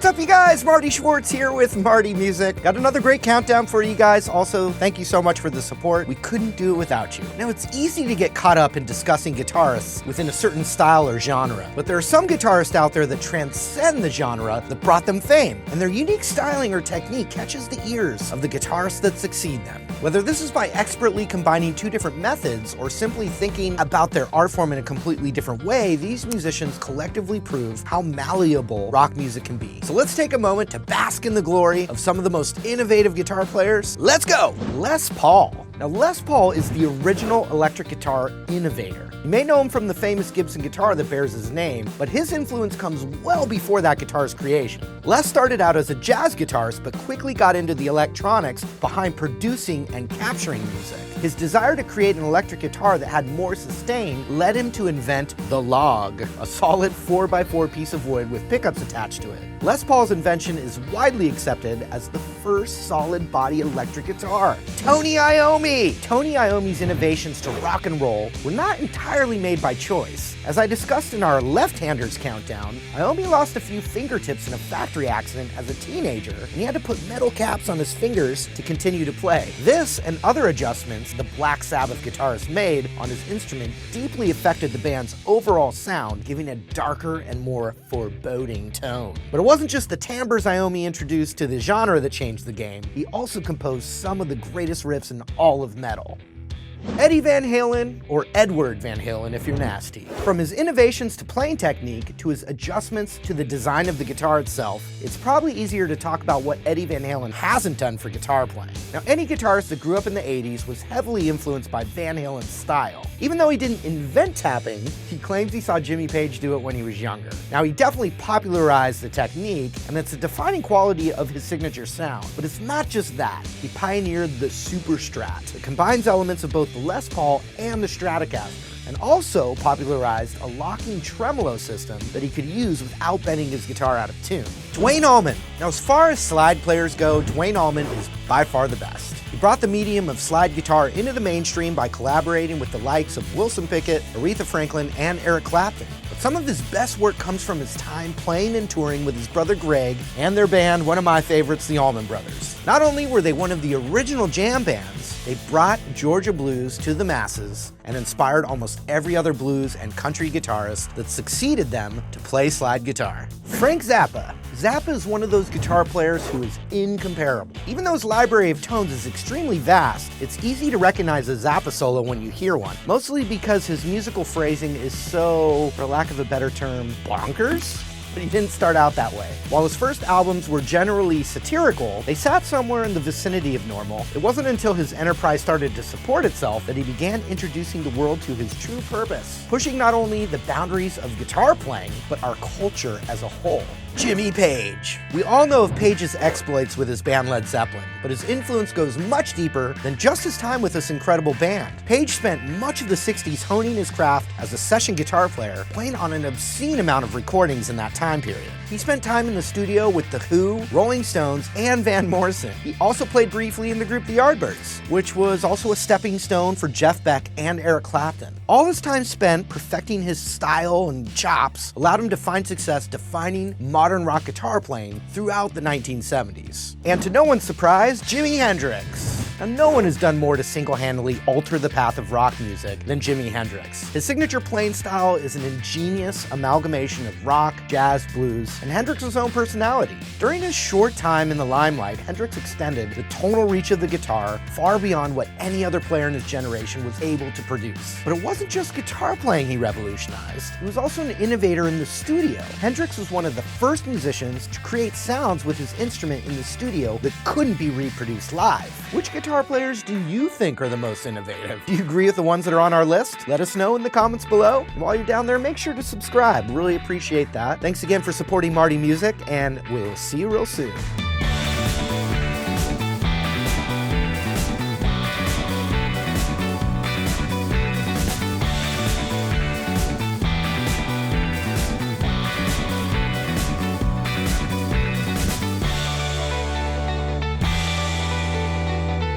What's up, you guys? Marty Schwartz here with Marty Music. Got another great countdown for you guys. Also, thank you so much for the support. We couldn't do it without you. Now, it's easy to get caught up in discussing guitarists within a certain style or genre, but there are some guitarists out there that transcend the genre that brought them fame, and their unique styling or technique catches the ears of the guitarists that succeed them. Whether this is by expertly combining two different methods or simply thinking about their art form in a completely different way, these musicians collectively prove how malleable rock music can be. So let's take a moment to bask in the glory of some of the most innovative guitar players. Let's go! Les Paul. Now, Les Paul is the original electric guitar innovator. You may know him from the famous Gibson guitar that bears his name, but his influence comes well before that guitar's creation. Les started out as a jazz guitarist, but quickly got into the electronics behind producing and capturing music. His desire to create an electric guitar that had more sustain led him to invent the log, a solid 4x4 piece of wood with pickups attached to it. Les Paul's invention is widely accepted as the first solid body electric guitar. Tony Iommi! Tony Iommi's innovations to rock and roll were not entirely made by choice. As I discussed in our left-handers countdown, Iommi lost a few fingertips in a factory accident as a teenager, and he had to put metal caps on his fingers to continue to play. This and other adjustments the Black Sabbath guitarist made on his instrument deeply affected the band's overall sound, giving a darker and more foreboding tone. But it wasn't just the timbres Iommi introduced to the genre that changed the game. He also composed some of the greatest riffs in all of metal. Eddie Van Halen, or Edward Van Halen if you're nasty. From his innovations to playing technique to his adjustments to the design of the guitar itself, it's probably easier to talk about what Eddie Van Halen hasn't done for guitar playing. Now, any guitarist that grew up in the 80s was heavily influenced by Van Halen's style. Even though he didn't invent tapping, he claims he saw Jimmy Page do it when he was younger. Now, he definitely popularized the technique, and it's a defining quality of his signature sound. But it's not just that. He pioneered the Super Strat. It combines elements of both the Les Paul and the Stratocaster, and also popularized a locking tremolo system that he could use without bending his guitar out of tune. Duane Allman. Now, as far as slide players go, Duane Allman is by far the best. He brought the medium of slide guitar into the mainstream by collaborating with the likes of Wilson Pickett, Aretha Franklin, and Eric Clapton. But some of his best work comes from his time playing and touring with his brother Greg and their band, one of my favorites, the Allman Brothers. Not only were they one of the original jam bands, they brought Georgia blues to the masses and inspired almost every other blues and country guitarist that succeeded them to play slide guitar. Frank Zappa. Zappa is one of those guitar players who is incomparable. Even though his library of tones is extremely vast, it's easy to recognize a Zappa solo when you hear one, mostly because his musical phrasing is so, for lack of a better term, bonkers. But he didn't start out that way. While his first albums were generally satirical, they sat somewhere in the vicinity of normal. It wasn't until his enterprise started to support itself that he began introducing the world to his true purpose, pushing not only the boundaries of guitar playing, but our culture as a whole. Jimmy Page. We all know of Page's exploits with his band Led Zeppelin, but his influence goes much deeper than just his time with this incredible band. Page spent much of the 60s honing his craft as a session guitar player, playing on an obscene amount of recordings in that time period. He spent time in the studio with The Who, Rolling Stones, and Van Morrison. He also played briefly in the group The Yardbirds, which was also a stepping stone for Jeff Beck and Eric Clapton. All his time spent perfecting his style and chops allowed him to find success defining modern rock guitar playing throughout the 1970s. And to no one's surprise, Jimi Hendrix. Now, no one has done more to single-handedly alter the path of rock music than Jimi Hendrix. His signature playing style is an ingenious amalgamation of rock, jazz, blues, and Hendrix's own personality. During his short time in the limelight, Hendrix extended the tonal reach of the guitar far beyond what any other player in his generation was able to produce. But it wasn't just guitar playing he revolutionized. He was also an innovator in the studio. Hendrix was one of the first musicians to create sounds with his instrument in the studio that couldn't be reproduced live. Which guitar players do you think are the most innovative? Do you agree with the ones that are on our list? Let us know in the comments below. And while you're down there, make sure to subscribe. Really appreciate that. Thanks again for supporting Marty Music, and we'll see you real soon.